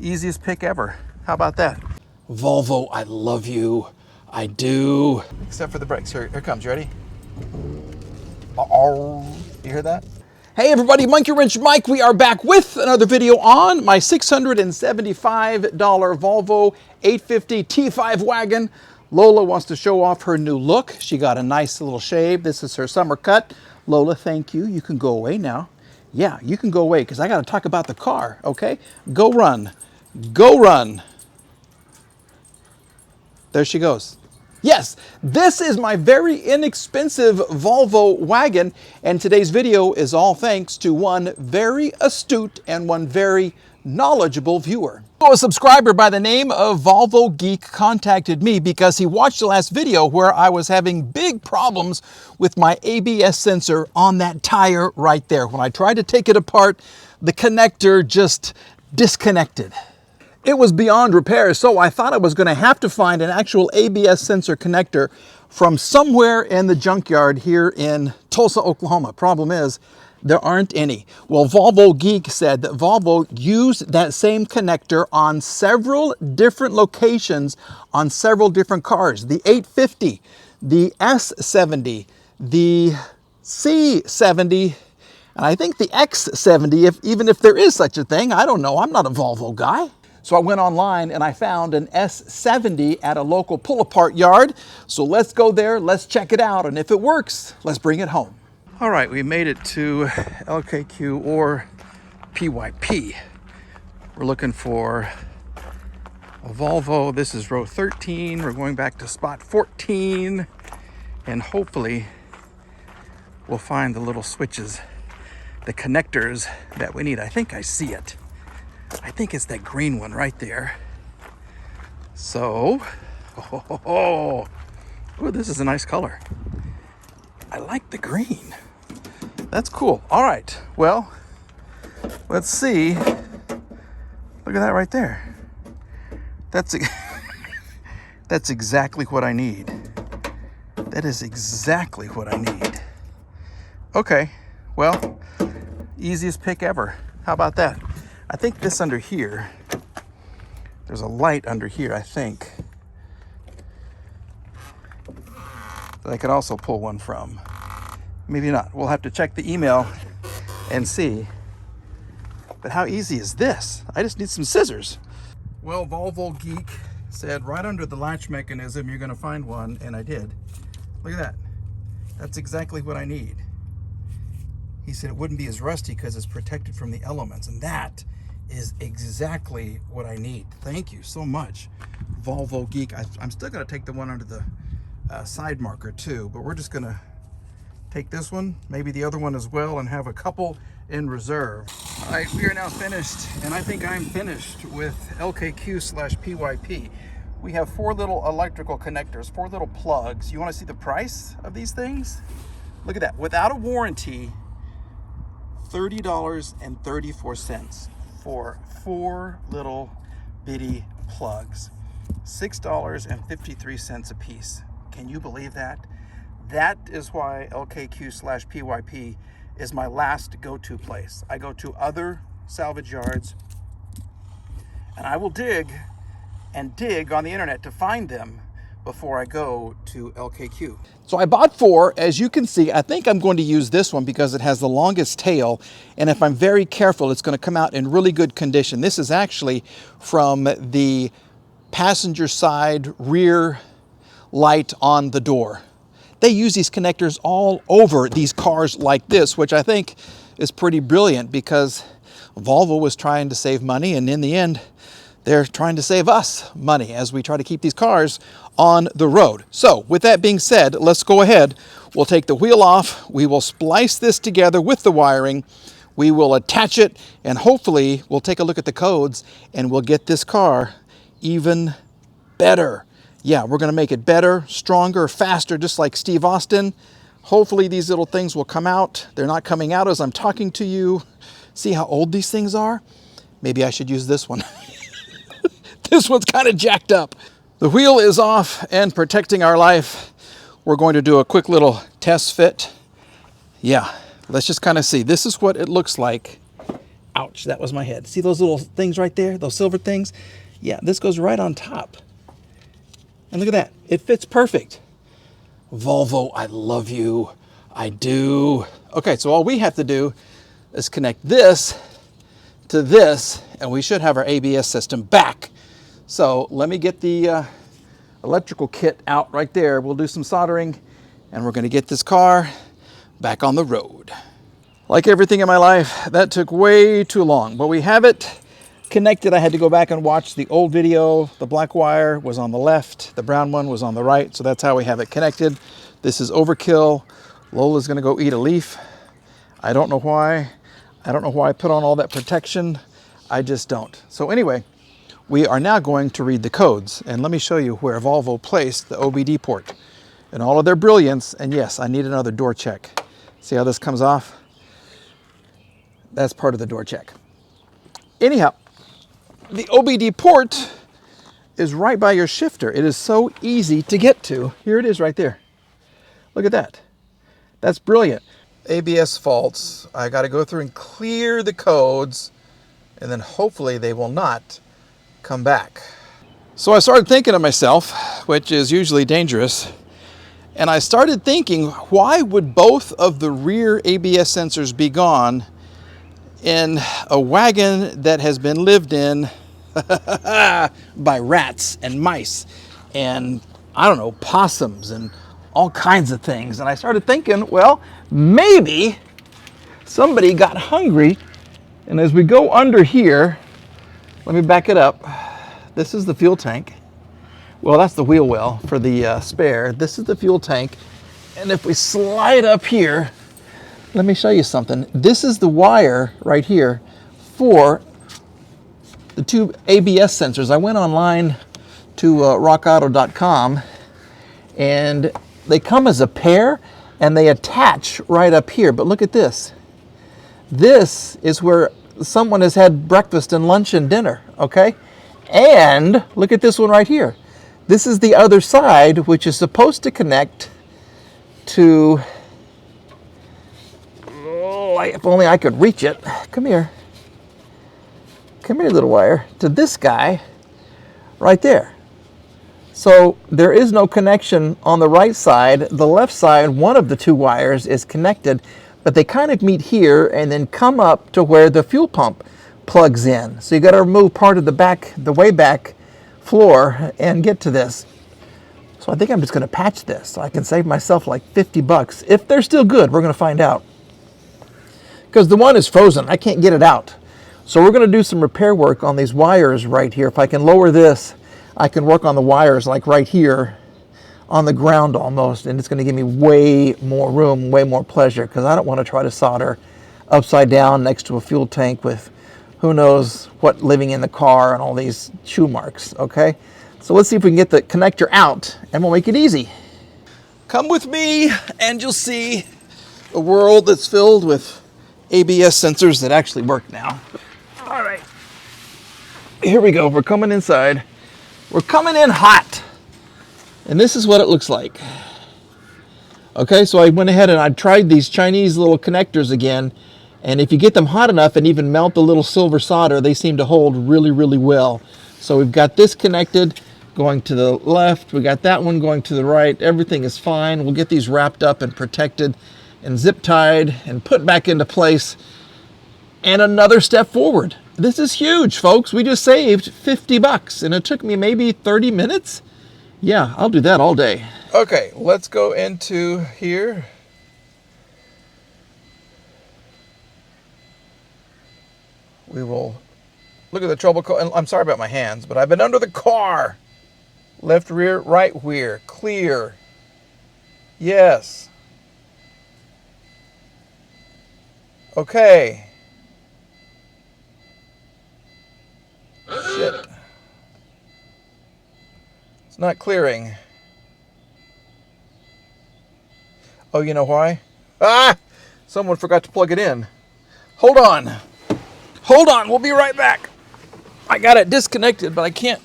Easiest pick ever. How about that? Volvo, I love you. I do. Except for the brakes. Here it comes. You ready? Uh-oh. You hear that? Hey everybody, Monkey Wrench Mike. We are back with another video on my $675 Volvo 850 T5 wagon. Lola wants to show off her new look. She got a nice little shave. This is her summer cut. Lola, thank you. You can go away now. Yeah, you can go away because I got to talk about the car, okay? Go run. Go run. There she goes. Yes, this is my very inexpensive Volvo wagon, and today's video is all thanks to one very astute and one very knowledgeable viewer. A subscriber by the name of Volvo Geek contacted me because he watched the last video where I was having big problems with my ABS sensor on that tire right there. When I tried to take it apart, the connector just disconnected. It was beyond repair, so I thought I was going to have to find an actual ABS sensor connector from somewhere in the junkyard here in Tulsa, Oklahoma. Problem is, there aren't any. Well, Volvo Geek said that Volvo used that same connector on several different locations on several different cars. The 850, the S70, the C70, and I think the X70, even if there is such a thing. I don't know. I'm not a Volvo guy. So I went online and I found an S70 at a local pull-apart yard. So let's go there, let's check it out, and if it works, let's bring it home. All right, we made it to LKQ or PYP. We're looking for a Volvo. This is row 13. We're going back to spot 14, and hopefully we'll find the little switches, the connectors that we need. I think I see it. I think it's that green one right there. So, oh, this is a nice color. I like the green. That's cool. All right, well, let's see. Look at that right there. That's exactly what I need. That is exactly what I need. Okay, well, easiest pick ever. How about that? I think this under here, there's a light under here, I think, that I could also pull one from. Maybe not. We'll have to check the email and see. But how easy is this? I just need some scissors. Well, Volvo Geek said right under the latch mechanism, you're going to find one, and I did. Look at that. That's exactly what I need. He said it wouldn't be as rusty because it's protected from the elements, and that is exactly what I need. Thank you so much, Volvo Geek. I'm still going to take the one under the side marker too, but we're just going to take this one, maybe the other one as well, and have a couple in reserve. All right, we are now finished, and I think I'm finished with LKQ/PYP. We have 4 little electrical connectors, 4 little plugs. You want to see the price of these things? Look at that. Without a warranty, $30.34 for 4 little bitty plugs. $6.53 a piece. Can you believe that? That is why LKQ/PYP is my last go-to place. I go to other salvage yards, and I will dig and dig on the internet to find them before I go to LKQ. So I bought 4. As you can see, I think I'm going to use this one because it has the longest tail, and if I'm very careful, it's going to come out in really good condition. This is actually from the passenger side rear light on the door. They use these connectors all over these cars like this, which I think is pretty brilliant because Volvo was trying to save money, and in the end, they're trying to save us money as we try to keep these cars on the road. So with that being said, let's go ahead. We'll take the wheel off. We will splice this together with the wiring. We will attach it, and hopefully we'll take a look at the codes and we'll get this car even better. Yeah, we're going to make it better, stronger, faster, just like Steve Austin. Hopefully these little things will come out. They're not coming out as I'm talking to you. See how old these things are? Maybe I should use this one. This one's kind of jacked up. The wheel is off and protecting our life. We're going to do a quick little test fit. Yeah, let's just kind of see. This is what it looks like Ouch, that was my head. See those little things right there? Those silver things? Yeah, this goes right on top. And look at that. It fits perfect. Volvo, I love you. I do. Okay, so all we have to do is connect this to this, and we should have our ABS system back. So let me get the electrical kit out right there. We'll do some soldering, and we're going to get this car back on the road. Like everything in my life, that took way too long, but we have it connected. I had to go back and watch the old video. The black wire was on the left, the brown one was on the right, so that's how we have it connected. This is overkill. Lola's gonna go eat a leaf. I don't know why. I don't know why I put on all that protection. I just don't. So anyway, we are now going to read the codes, and let me show you where Volvo placed the OBD port in all of their brilliance. And yes, I need another door check. See how this comes off? That's part of the door check. Anyhow, the OBD port is right by your shifter. It is so easy to get to. Here it is right there. Look at that. That's brilliant. ABS faults. I got to go through and clear the codes, and then hopefully they will not come back. So I started thinking to myself, which is usually dangerous, and I started thinking, why would both of the rear ABS sensors be gone in a wagon that has been lived in by rats and mice and, I don't know, possums and all kinds of things? And I started thinking, well, maybe somebody got hungry, and as we go under here, let me back it up. This is the fuel tank. Well, that's the wheel well for the spare. This is the fuel tank. And if we slide up here, let me show you something. This is the wire right here for the two ABS sensors. I went online to rockauto.com, and they come as a pair and they attach right up here. But look at this. This is where someone has had breakfast and lunch and dinner, okay? And look at this one right here. This is the other side, which is supposed to connect to, if only I could reach it. Come here. Come here, little wire. To this guy right there. So there is no connection on the right side. The left side, one of the two wires is connected, but they kind of meet here and then come up to where the fuel pump plugs in. So you got to remove part of the back, the way back floor, and get to this. So I think I'm just going to patch this so I can save myself like 50 bucks. If they're still good, we're going to find out. Because the one is frozen. I can't get it out. So we're going to do some repair work on these wires right here. If I can lower this, I can work on the wires like right here on the ground almost, and it's going to give me way more room, way more pleasure, because I don't want to try to solder upside down next to a fuel tank with who knows what living in the car and all these chew marks, okay? So let's see if we can get the connector out, and we'll make it easy. Come with me and you'll see a world that's filled with ABS sensors that actually work now. All right, here we go. We're coming inside. We're coming in hot, and this is what it looks like. Okay, so I went ahead and I tried these Chinese little connectors again, and if you get them hot enough and even melt the little silver solder, they seem to hold really, really well. So we've got this connected going to the left. We got that one going to the right. Everything is fine. We'll get these wrapped up and protected and zip tied and put back into place. And another step forward. This is huge, folks. We just saved 50 bucks, and it took me maybe 30 minutes. Yeah, I'll do that all day. Okay, let's go into here. We will look at the trouble code. I'm sorry about my hands, but I've been under the car. Left rear, right rear, clear. Yes. Okay. Shit. It's not clearing. Oh, you know why? Ah! Someone forgot to plug it in. Hold on. Hold on, we'll be right back. I got it disconnected, but I can't.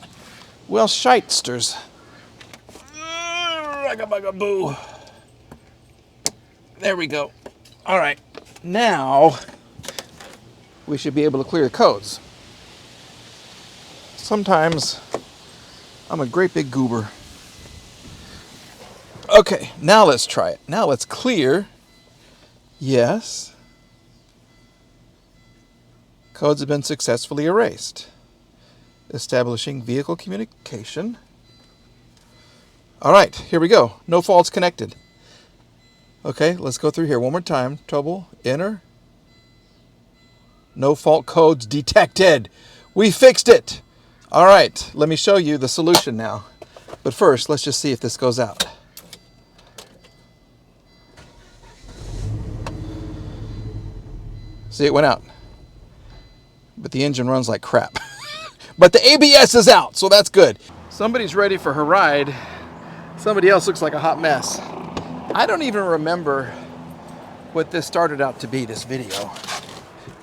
Well, shitesters. Boo. There we go. All right. Now, we should be able to clear the codes. Sometimes I'm a great big goober. Okay, now let's try it. Now let's clear. Yes. Codes have been successfully erased. Establishing vehicle communication. All right, here we go. No faults connected. Okay, let's go through here one more time. Trouble, enter. No fault codes detected. We fixed it. All right, let me show you the solution now. But first, let's just see if this goes out. See, it went out. But the engine runs like crap. But the ABS is out, so that's good. Somebody's ready for her ride. Somebody else looks like a hot mess. I don't even remember what this started out to be, this video.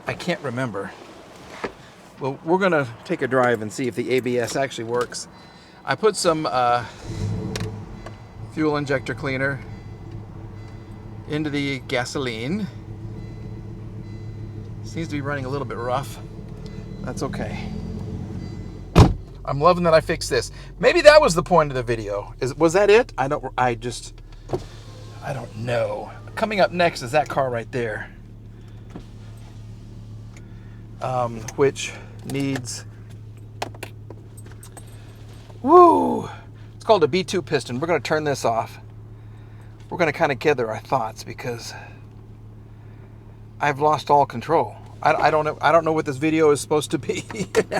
I can't remember. Well, we're gonna take a drive and see if the ABS actually works. I put some fuel injector cleaner into the gasoline. Seems to be running a little bit rough. That's okay. I'm loving that I fixed this. Maybe that was the point of the video. Was that it? I don't know. Coming up next is that car right there. Which needs, it's called a B2 piston. We're going to turn this off. We're going to kind of gather our thoughts because I've lost all control. I don't know what this video is supposed to be,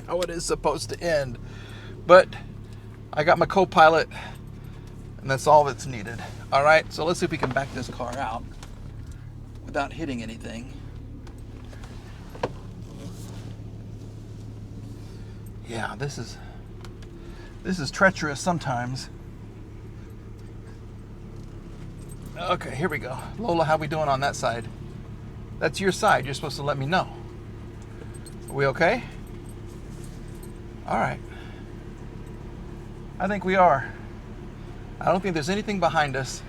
how it is supposed to end, but I got my co-pilot, and that's all that's needed. All right, so let's see if we can back this car out without hitting anything. Yeah, this is treacherous sometimes. Okay, here we go. Lola, how we doing on that side? That's your side. You're supposed to let me know. Are we okay? All right. I think we are. I don't think there's anything behind us.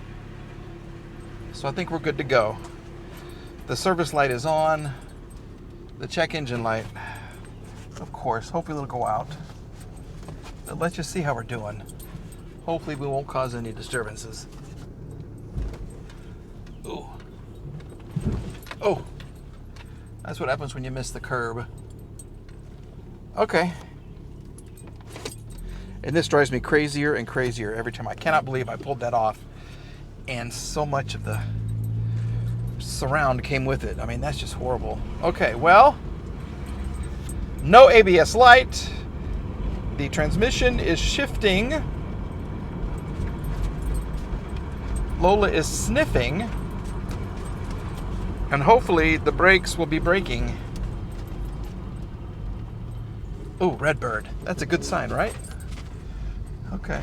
So I think we're good to go. The service light is on. The check engine light, of course. Hopefully it'll go out. But let's just see how we're doing. Hopefully we won't cause any disturbances. Ooh. Oh, that's what happens when you miss the curb. Okay. And this drives me crazier and crazier every time. I cannot believe I pulled that off. And so much of the surround came with it. I mean, that's just horrible. Okay, well, no ABS light. The transmission is shifting. Lola is sniffing. And hopefully the brakes will be braking. Oh, Redbird. That's a good sign, right? Okay.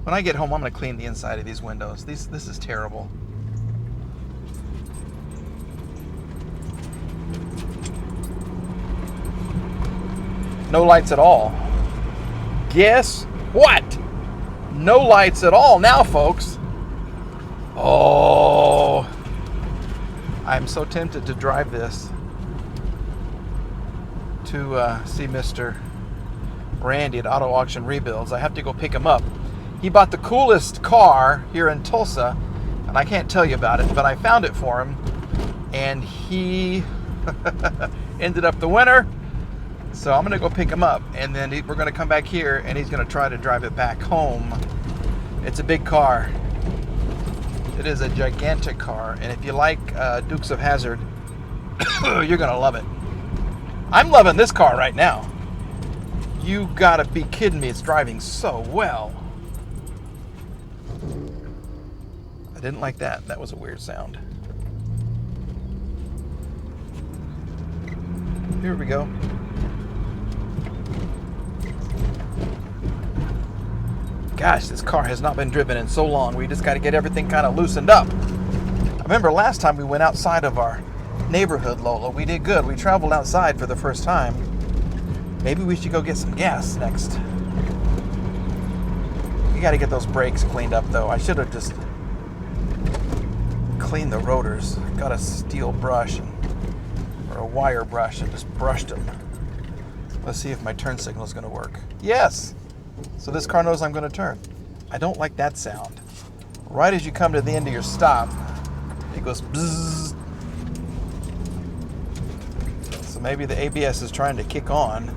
When I get home, I'm going to clean the inside of these windows. This is terrible. No lights at all. Guess what? No lights at all now, folks. Oh, I'm so tempted to drive this to see Mr. Randy at Auto Auction Rebuilds. I have to go pick him up. He bought the coolest car here in Tulsa, and I can't tell you about it, but I found it for him, and he ended up the winner. So I'm going to go pick him up, and then we're going to come back here, and he's going to try to drive it back home. It's a big car. It is a gigantic car, and if you like Dukes of Hazzard, you're going to love it. I'm loving this car right now. You got to be kidding me. It's driving so well. I didn't like that. That was a weird sound. Here we go. Gosh, this car has not been driven in so long. We just got to get everything kind of loosened up. I remember last time we went outside of our neighborhood, Lola. We did good. We traveled outside for the first time. Maybe we should go get some gas next. You got to get those brakes cleaned up, though. I should have just cleaned the rotors. Got a steel brush and or a wire brush and just brushed them. Let's see if my turn signal is going to work. Yes. So this car knows I'm going to turn. I don't like that sound. Right as you come to the end of your stop, it goes bzzz. So maybe the ABS is trying to kick on.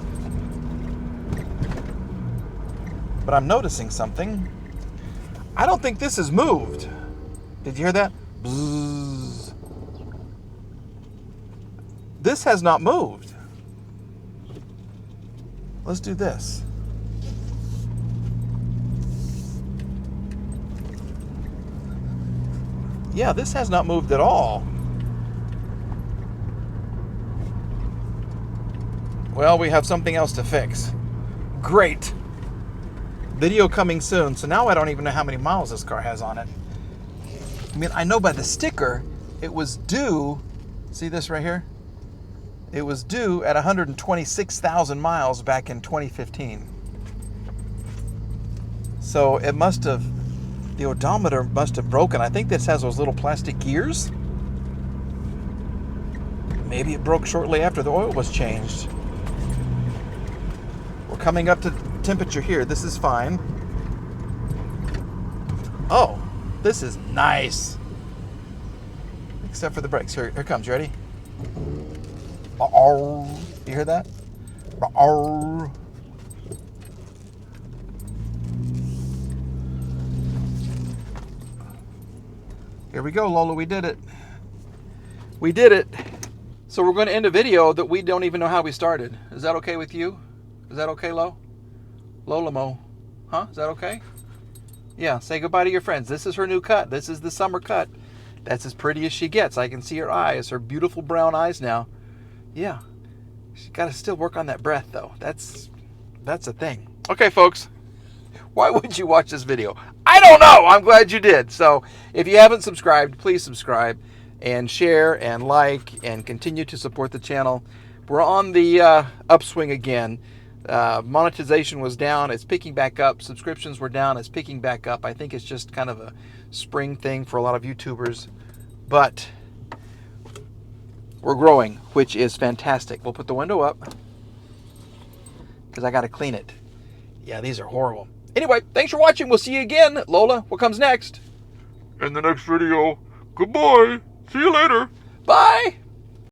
But I'm noticing something. I don't think this has moved. Did you hear that? Bzzz. This has not moved. Let's do this. Yeah, this has not moved at all. Well, we have something else to fix. Great. Video coming soon. So now I don't even know how many miles this car has on it. I mean, I know by the sticker, it was due, see this right here? It was due at 126,000 miles back in 2015. So it must have, the odometer must have broken. I think this has those little plastic gears. Maybe it broke shortly after the oil was changed. We're coming up to temperature here. This is fine. Oh, this is nice. Except for the brakes. Here it comes. You ready? Uh-oh. You hear that? Uh-oh. Here we go, Lola. We did it. We did it. So we're going to end a video that we don't even know how we started. Is that okay with you? Is that okay, Lo? Lola Mo. Huh? Is that okay? Yeah, say goodbye to your friends. This is her new cut. This is the summer cut. That's as pretty as she gets. I can see her eyes, her beautiful brown eyes now. Yeah. She's got to still work on that breath, though. That's a thing. Okay, folks. Why would you watch this video? I don't know. I'm glad you did. So if you haven't subscribed, please subscribe and share and like and continue to support the channel. We're on the upswing again. Monetization was down. It's picking back up. Subscriptions were down. It's picking back up. I think it's just kind of a spring thing for a lot of YouTubers. But we're growing, which is fantastic. We'll put the window up because I got to clean it. Yeah, these are horrible. Anyway, thanks for watching. We'll see you again. Lola, what comes next? In the next video. Goodbye. See you later. Bye.